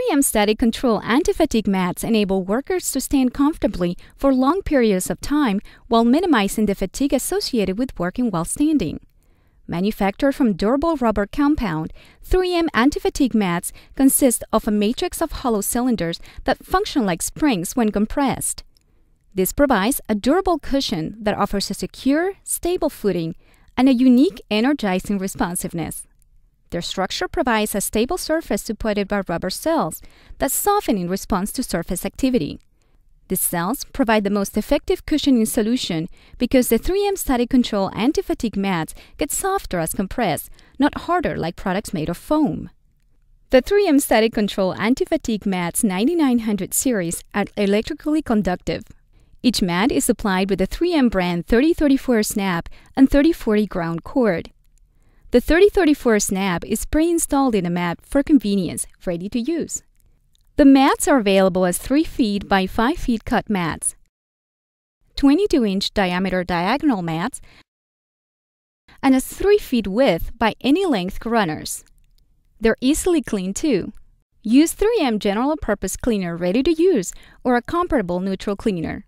3M Static Control anti-fatigue mats enable workers to stand comfortably for long periods of time while minimizing the fatigue associated with working while standing. Manufactured from durable rubber compound, 3M anti-fatigue mats consist of a matrix of hollow cylinders that function like springs when compressed. This provides a durable cushion that offers a secure, stable footing and a unique, energizing responsiveness. Their structure provides a stable surface supported by rubber cells that soften in response to surface activity. These cells provide the most effective cushioning solution because the 3M Static Control anti-fatigue mats get softer as compressed, not harder like products made of foam. The 3M Static Control anti-fatigue mats 9900 series are electrically conductive. Each mat is supplied with the 3M brand 3034 snap and 3040 ground cord. The 3034 snap is pre-installed in the mat for convenience, ready to use. The mats are available as 3 feet by 5 feet cut mats, 22-inch diameter diagonal mats, and as 3 feet width by any length runners. They're easily cleaned too. Use 3M general purpose cleaner ready to use or a comparable neutral cleaner.